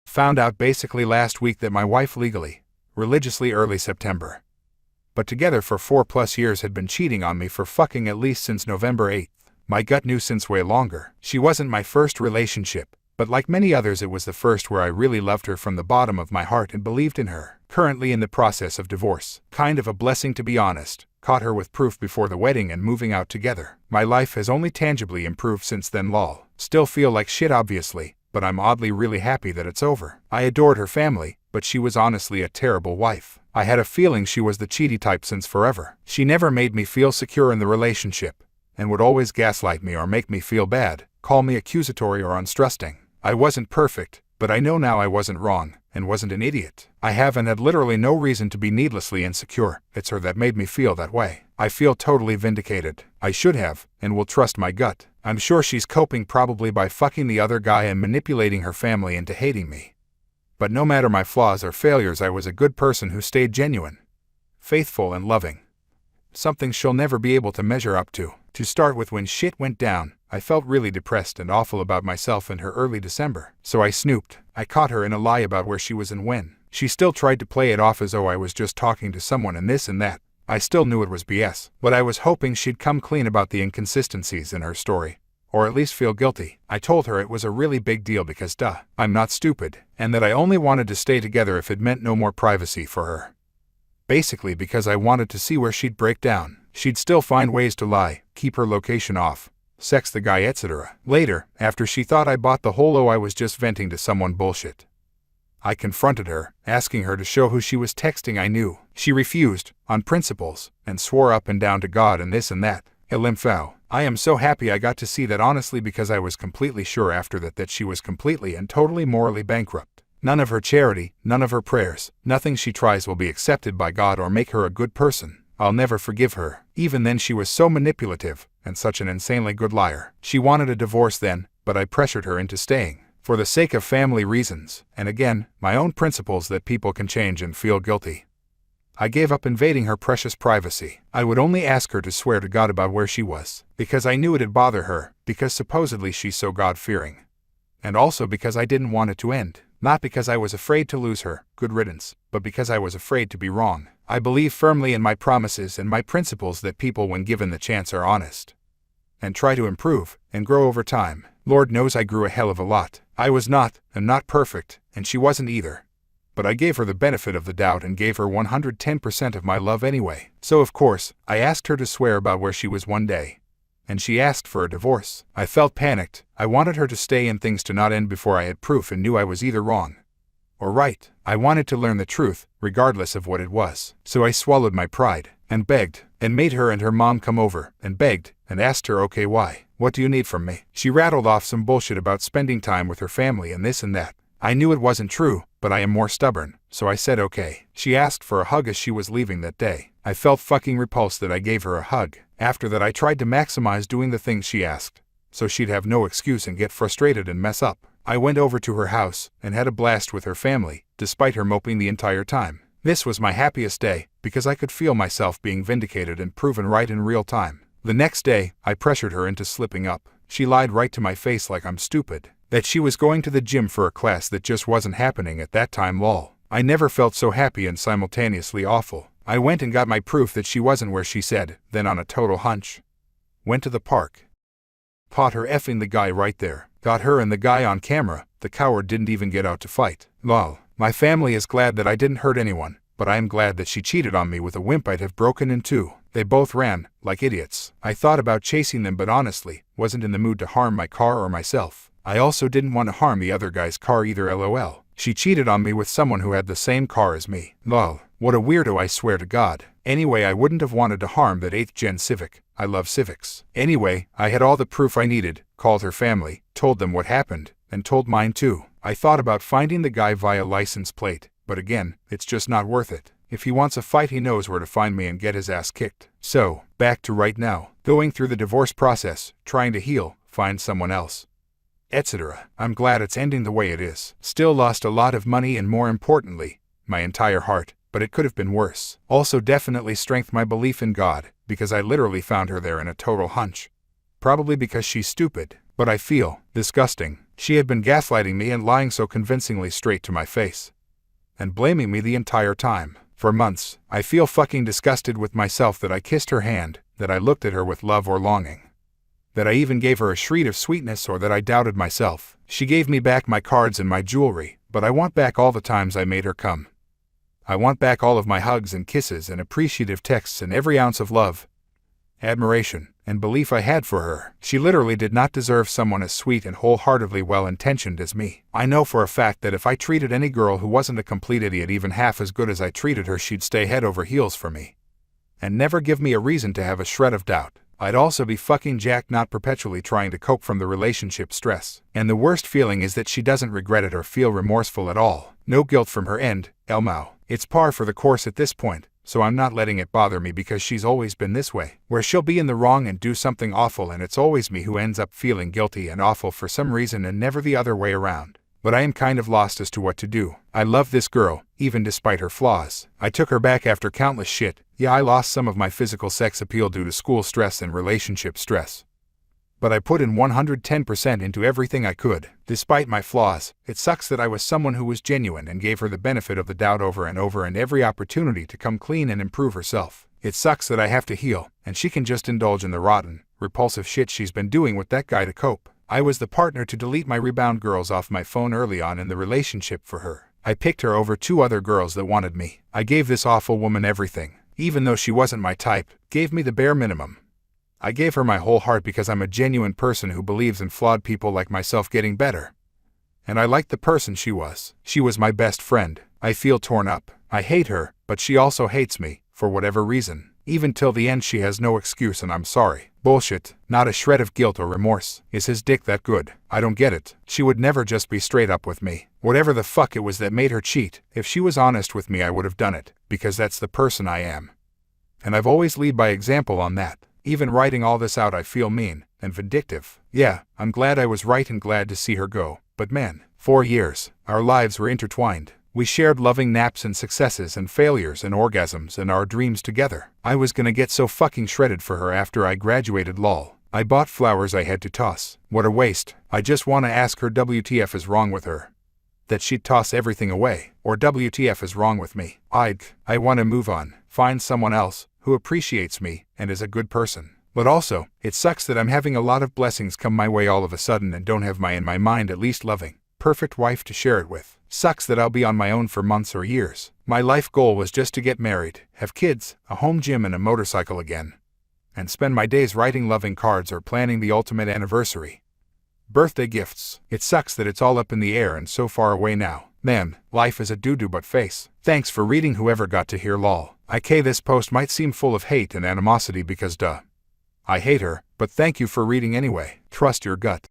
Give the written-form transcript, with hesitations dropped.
Found out basically last week that my wife legally, religiously early September, but together for 4+ years had been cheating on me for fucking at least since November 8th. My gut knew since way longer. She wasn't my first relationship, but like many others it was the first where I really loved her from the bottom of my heart and believed in her. Currently in the process of divorce. Kind of a blessing to be honest. Caught her with proof before the wedding and moving out together. My life has only tangibly improved since then lol. Still feel like shit obviously, but I'm oddly really happy that it's over. I adored her family, but she was honestly a terrible wife. I had a feeling she was the cheaty type since forever. She never made me feel secure in the relationship, and would always gaslight me or make me feel bad, call me accusatory or untrusting. I wasn't perfect, but I know now I wasn't wrong, and wasn't an idiot. I have and had literally no reason to be needlessly insecure. It's her that made me feel that way. I feel totally vindicated. I should have, and will trust my gut. I'm sure she's coping probably by fucking the other guy and manipulating her family into hating me. But no matter my flaws or failures, I was a good person who stayed genuine, faithful and loving. Something she'll never be able to measure up to. To start with, when shit went down, I felt really depressed and awful about myself in her early December. So I snooped. I caught her in a lie about where she was and when. She still tried to play it off as though I was just talking to someone and this and that. I still knew it was BS, but I was hoping she'd come clean about the inconsistencies in her story, or at least feel guilty. I told her it was a really big deal because I'm not stupid, and that I only wanted to stay together if it meant no more privacy for her. Basically because I wanted to see where she'd break down. She'd still find ways to lie, keep her location off, sex the guy, etc. Later, after she thought I bought the whole I was just venting to someone bullshit, I confronted her, asking her to show who she was texting. I knew. She refused, on principles, and swore up and down to God and this and that. Elimfao. I am so happy I got to see that honestly, because I was completely sure after that she was completely and totally morally bankrupt. None of her charity, none of her prayers, nothing she tries will be accepted by God or make her a good person. I'll never forgive her. Even then she was so manipulative, and such an insanely good liar. She wanted a divorce then, but I pressured her into staying. For the sake of family reasons, and again, my own principles that people can change and feel guilty. I gave up invading her precious privacy. I would only ask her to swear to God about where she was, because I knew it'd bother her, because supposedly she's so God-fearing. And also because I didn't want it to end. Not because I was afraid to lose her, good riddance, but because I was afraid to be wrong. I believe firmly in my promises and my principles that people, when given the chance, are honest and try to improve and grow over time. Lord knows I grew a hell of a lot. I was not, and not perfect, and she wasn't either. But I gave her the benefit of the doubt and gave her 110% of my love anyway. So of course, I asked her to swear about where she was one day. And she asked for a divorce. I felt panicked. I wanted her to stay and things to not end before I had proof and knew I was either wrong or right. I wanted to learn the truth, regardless of what it was. So I swallowed my pride, and begged, and made her and her mom come over, and begged, and asked her, okay, why? What do you need from me? She rattled off some bullshit about spending time with her family and this and that. I knew it wasn't true, but I am more stubborn, so I said okay. She asked for a hug as she was leaving that day. I felt fucking repulsed that I gave her a hug. After that I tried to maximize doing the things she asked, so she'd have no excuse and get frustrated and mess up. I went over to her house and had a blast with her family, despite her moping the entire time. This was my happiest day, because I could feel myself being vindicated and proven right in real time. The next day, I pressured her into slipping up. She lied right to my face like I'm stupid, that she was going to the gym for a class that just wasn't happening at that time lol. I never felt so happy and simultaneously awful. I went and got my proof that she wasn't where she said, then on a total hunch, went to the park. Caught her effing the guy right there. Got her and the guy on camera. The coward didn't even get out to fight. Lol. My family is glad that I didn't hurt anyone, but I am glad that she cheated on me with a wimp I'd have broken in two. They both ran, like idiots. I thought about chasing them but honestly, wasn't in the mood to harm my car or myself. I also didn't want to harm the other guy's car either lol. She cheated on me with someone who had the same car as me. Lol. What a weirdo, I swear to God. Anyway, I wouldn't have wanted to harm that 8th gen Civic. I love Civics. Anyway, I had all the proof I needed, called her family, told them what happened, and told mine too. I thought about finding the guy via license plate, but again, it's just not worth it. If he wants a fight, he knows where to find me and get his ass kicked. So, back to right now, going through the divorce process, trying to heal, find someone else, etc. I'm glad it's ending the way it is. Still lost a lot of money and more importantly, my entire heart, but it could have been worse. Also definitely strengthened my belief in God, because I literally found her there in a total hunch. Probably because she's stupid, but I feel disgusting. She had been gaslighting me and lying so convincingly straight to my face. And blaming me the entire time. For months, I feel fucking disgusted with myself that I kissed her hand, that I looked at her with love or longing. That I even gave her a shred of sweetness, or that I doubted myself. She gave me back my cards and my jewelry, but I want back all the times I made her come. I want back all of my hugs and kisses and appreciative texts and every ounce of love, admiration, and belief I had for her. She literally did not deserve someone as sweet and wholeheartedly well-intentioned as me. I know for a fact that if I treated any girl who wasn't a complete idiot even half as good as I treated her, she'd stay head over heels for me. And never give me a reason to have a shred of doubt. I'd also be fucking jacked, not perpetually trying to cope from the relationship stress. And the worst feeling is that she doesn't regret it or feel remorseful at all. No guilt from her end, Elmo. It's par for the course at this point, so I'm not letting it bother me because she's always been this way. Where she'll be in the wrong and do something awful and it's always me who ends up feeling guilty and awful for some reason and never the other way around. But I am kind of lost as to what to do. I love this girl, even despite her flaws. I took her back after countless shit. Yeah, I lost some of my physical sex appeal due to school stress and relationship stress. But I put in 110% into everything I could. Despite my flaws, it sucks that I was someone who was genuine and gave her the benefit of the doubt over and over and every opportunity to come clean and improve herself. It sucks that I have to heal, and she can just indulge in the rotten, repulsive shit she's been doing with that guy to cope. I was the partner to delete my rebound girls off my phone early on in the relationship for her. I picked her over 2 other girls that wanted me. I gave this awful woman everything, even though she wasn't my type, gave me the bare minimum. I gave her my whole heart because I'm a genuine person who believes in flawed people like myself getting better. And I liked the person she was. She was my best friend. I feel torn up. I hate her, but she also hates me, for whatever reason. Even till the end she has no excuse and I'm sorry. Bullshit. Not a shred of guilt or remorse. Is his dick that good? I don't get it. She would never just be straight up with me. Whatever the fuck it was that made her cheat, if she was honest with me I would have done it, because that's the person I am. And I've always led by example on that. Even writing all this out I feel mean and vindictive. Yeah, I'm glad I was right and glad to see her go. But man, 4 years, our lives were intertwined. We shared loving naps and successes and failures and orgasms and our dreams together. I was gonna get so fucking shredded for her after I graduated, lol. I bought flowers I had to toss. What a waste. I just wanna ask her WTF is wrong with her. That she'd toss everything away. Or WTF is wrong with me. I wanna move on. Find someone else who appreciates me and is a good person. But also, it sucks that I'm having a lot of blessings come my way all of a sudden and don't have in my mind at least loving, perfect wife to share it with. Sucks that I'll be on my own for months or years. My life goal was just to get married, have kids, a home gym and a motorcycle again. And spend my days writing loving cards or planning the ultimate anniversary. Birthday gifts. It sucks that it's all up in the air and so far away now. Man, life is a doo-doo but face. Thanks for reading whoever got to here, lol. This post might seem full of hate and animosity because I hate her, but thank you for reading anyway. Trust your gut.